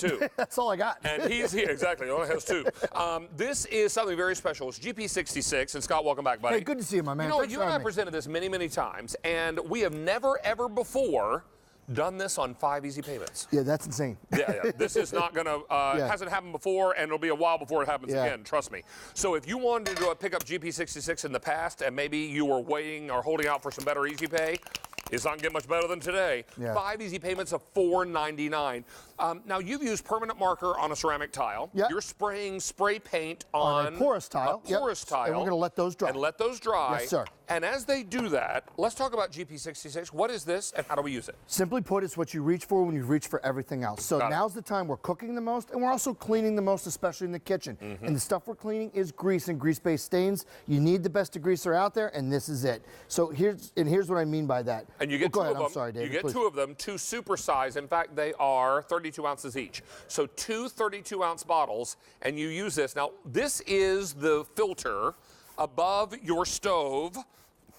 two. That's all I got. And he's here, exactly, he only has two. This is something very special. It's GP66, and Scott, welcome back, buddy. Hey, good to see you, my man. You know, you and I presented this many, many times, and we have never, ever before done this on 5 easy payments. Yeah, that's insane. Yeah. This is not going to, hasn't happened before, and it'll be a while before it happens again, trust me. So if you wanted to pick up GP66 in the past, and maybe you were waiting or holding out for some better easy pay, it's not going to get much better than today. 5 easy payments of $4.99. Now, you've used permanent marker on a ceramic tile. You're spraying spray paint on a porous tile. Porous tile. And we're going to let those dry. And let those dry. Yes, sir. And as they do that, let's talk about GP66. What is this, and how do we use it? Simply put, it's what you reach for when you reach for everything else. So now's the time we're cooking the most, and we're also cleaning the most, especially in the kitchen. And the stuff we're cleaning is grease and grease-based stains. You need the best degreaser out there, and this is it. So here's what I mean by that. And you get two of them. I'm sorry, David. You get two of them, two supersized. In fact, they are 32 ounces each. So 2 32-ounce bottles, and you use this. Now, this is the filter above your stove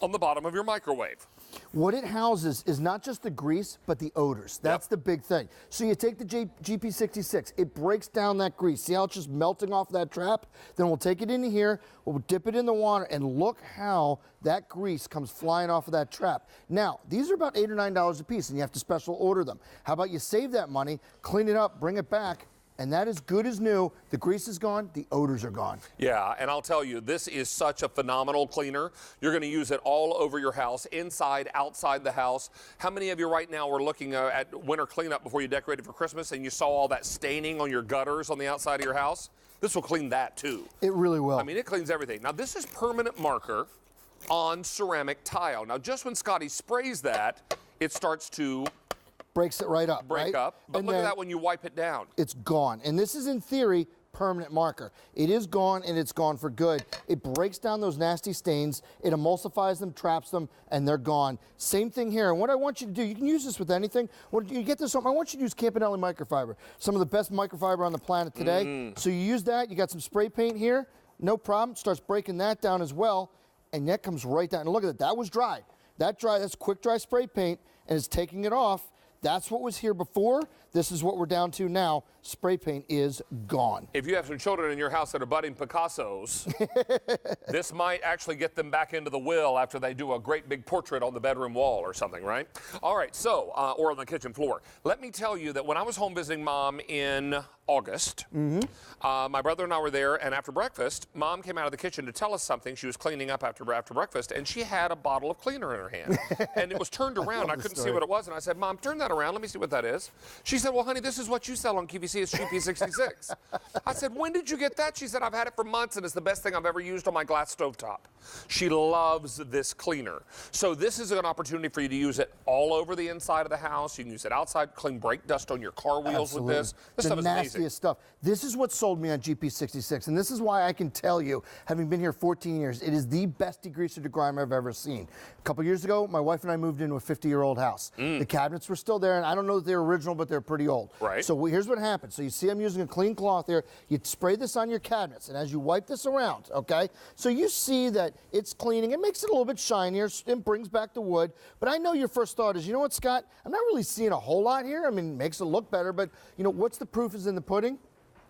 on the bottom of your microwave. What it houses is not just the grease, but the odors. That's the big thing. So you take the GP66, it breaks down that grease. See how it's just melting off that trap? Then we'll take it into here, we'll dip it in the water, and look how that grease comes flying off of that trap. Now, these are about $8 or $9 a piece, and you have to special order them. How about you save that money, clean it up, bring it back, and that is good as new. The grease is gone, the odors are gone. Yeah, and I'll tell you, this is such a phenomenal cleaner. You're going to use it all over your house, inside, outside the house. How many of you right now were looking at winter cleanup before you decorated for Christmas and you saw all that staining on your gutters on the outside of your house? This will clean that too. It really will. I mean, it cleans everything. Now, this is permanent marker on ceramic tile. Now, just when Scotty sprays that, it starts to breaks it right up. Break up. But and look at that when you wipe it down. It's gone. And this is, in theory, permanent marker. It is gone, and it's gone for good. It breaks down those nasty stains. It emulsifies them, traps them, and they're gone. Same thing here. And what I want you to do, you can use this with anything. When you get this home, I want you to use Campanelli microfiber, some of the best microfiber on the planet today. So you use that. You got some spray paint here. No problem. Starts breaking that down as well, and that comes right down. And look at that. That was dry. That's quick dry spray paint, and it's taking it off. That's what was here before. This is what we're down to now. Spray paint is gone. If you have some children in your house that are budding Picassos, this might actually get them back into the will after they do a great big portrait on the bedroom wall or something, right? All right, so, or on the kitchen floor. Let me tell you that when I was home visiting Mom in August, my brother and I were there, and after breakfast, Mom came out of the kitchen to tell us something. She was cleaning up after breakfast, and she had a bottle of cleaner in her hand. And it was turned around. I couldn't see what it was, and I said, Mom, turn that around. Let me see what that is. She said, well, honey, this is what you sell on QVC. It's GP66. I said, when did you get that? She said, I've had it for months, and it's the best thing I've ever used on my glass stovetop. She loves this cleaner. So this is an opportunity for you to use it all over the inside of the house. You can use it outside, clean brake dust on your car wheels with this. This stuff is amazing. The nastiest stuff. This is what sold me on GP66, and this is why I can tell you, having been here 14 years, it is the best degreaser degrimer I've ever seen. A couple years ago, my wife and I moved into a 50-year-old house. The cabinets were still there, and I don't know that they're original, but they're pretty old. Right. So here's what happens. So you see I'm using a clean cloth here. You spray this on your cabinets, and as you wipe this around, okay, so you see that it's cleaning. It makes it a little bit shinier and brings back the wood. But I know your first thought is, you know what, Scott? I'm not really seeing a whole lot here. I mean, it makes it look better, but, you know, what's the proof is in the pudding?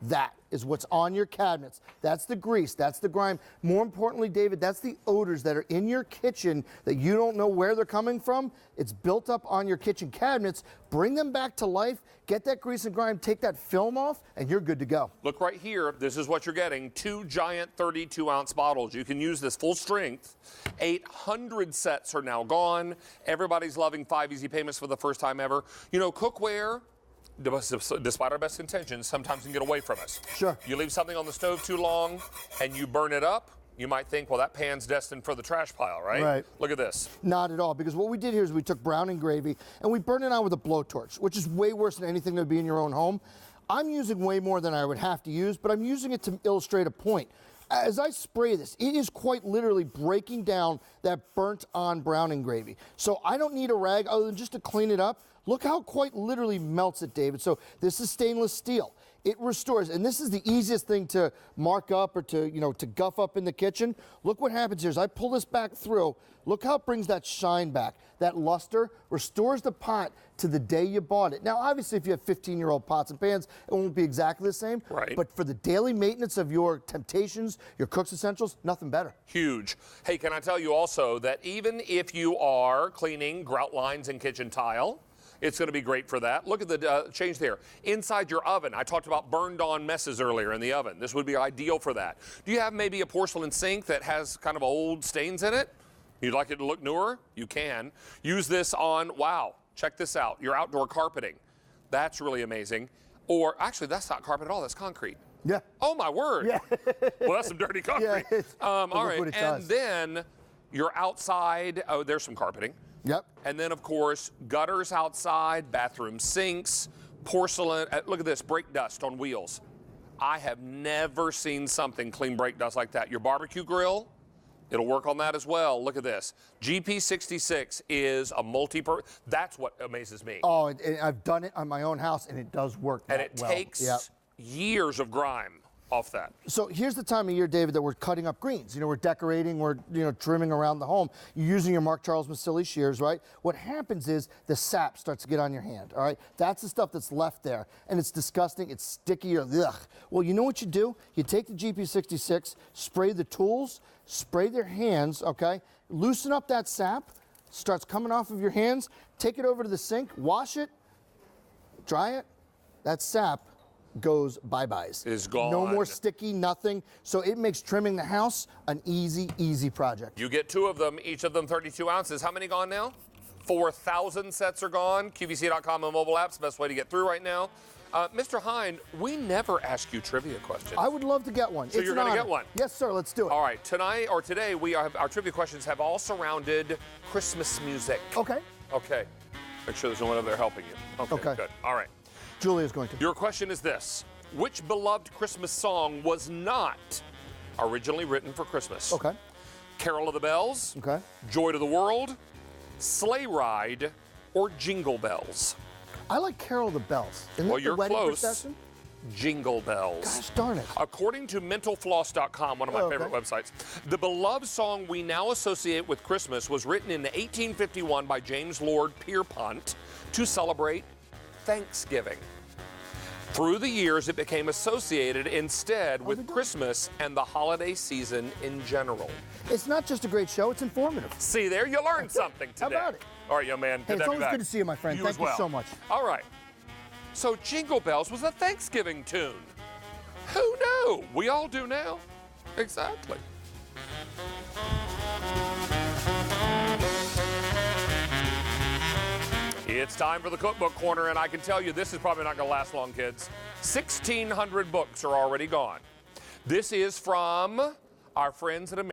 That is what's on your cabinets. That's the grease. That's the grime. More importantly, David, that's the odors that are in your kitchen that you don't know where they're coming from. It's built up on your kitchen cabinets. Bring them back to life. Get that grease and grime. Take that film off, and you're good to go. Look right here. This is what you're getting. 2 giant 32-ounce bottles. You can use this full strength. 800 sets are now gone. Everybody's loving 5 easy payments for the first time ever. You know, cookware, despite our best intentions, sometimes can get away from us. Sure. You leave something on the stove too long and you burn it up, you might think, well, that pan's destined for the trash pile, right? Right. Look at this. Not at all, because what we did here is we took browning gravy and we burned it on with a blowtorch, which is way worse than anything that would be in your own home. I'm using way more than I would have to use, but I'm using it to illustrate a point. As I spray this, it is quite literally breaking down that burnt on browning gravy. So I don't need a rag other than just to clean it up. Look how quite literally melts it, David. So this is stainless steel. it restores. And this is the easiest thing to mark up or to, to guff up in the kitchen. Look what happens here. As I pull this back through, look how it brings that shine back. That luster restores the pot to the day you bought it. Now, obviously, if you have 15-year-old pots and pans, it won't be exactly the same. Right. But for the daily maintenance of your Temptations, your Cook's Essentials, nothing better. Huge. Hey, can I tell you also that even if you are cleaning grout lines in kitchen tile, it's going to be great for that. Look at the change there. Inside your oven, I talked about burned-on messes earlier in the oven. This would be ideal for that. Do you have maybe a porcelain sink that has kind of old stains in it? You'd like it to look newer? You can. Use this on, wow, check this out, your outdoor carpeting. That's really amazing. Or, actually, that's not carpet at all. That's concrete. Yeah. Oh, my word. Yeah. Well, that's some dirty concrete. Yeah. All right, and does. Then your outside, oh, there's some carpeting. Yep. And then, of course, gutters outside, bathroom sinks, porcelain. Look at this, brake dust on wheels. I have never seen something clean brake dust like that. Your barbecue grill, it'll work on that as well. Look at this. GP66 is a multi-purpose. That's what amazes me. Oh, and I've done it on my own house, and it does work And it well. takes years of grime off that. So here's the time of year, David, that we're cutting up greens. We're decorating, we're trimming around the home. You're using your Mark Charles Massili shears, right? What happens is the sap starts to get on your hand, all right? That's the stuff that's left there, and it's disgusting, it's sticky, or ugh. Well, you know what you do? You take the GP66, spray the tools, spray their hands, okay? Loosen up that sap, starts coming off of your hands, take it over to the sink, wash it, dry it, that sap goes bye-byes. Is gone. No more sticky, nothing. So it makes trimming the house an easy, easy project. You get 2 of them, each of them 32 ounces. How many gone now? 4,000 sets are gone. QVC.com and mobile apps, best way to get through right now. Mr. Hine, we never ask you trivia questions. I would love to get one. So you're going to get one? Yes, sir. Let's do it. All right. Tonight or today, our trivia questions have all surrounded Christmas music. Okay. Okay. Make sure there's no one over there helping you. Okay. Good. All right. Julia's going to. Your question is this. Which beloved Christmas song was not originally written for Christmas? Okay. Carol of the Bells, Okay. Joy to the World, Sleigh Ride, or Jingle Bells? I like Carol of the Bells. Isn't Well, that you're the wedding close. procession? Jingle Bells. Gosh darn it. According to mentalfloss.com, one of my favorite websites, the beloved song we now associate with Christmas was written in 1851 by James Lord Pierpont to celebrate Thanksgiving. Through the years, it became associated instead with Christmas and the holiday season in general. It's not just a great show, it's informative. See there, you learned something today. How about it? All right, young man. Hey, Good it's to have you always back. good to see you, my friend. Thank you so much. All right. So Jingle Bells was a Thanksgiving tune. Who knew? We all do now. Exactly. It's time for the Cookbook Corner, and I can tell you this is probably not going to last long, kids. 1,600 books are already gone. This is from our friends at America.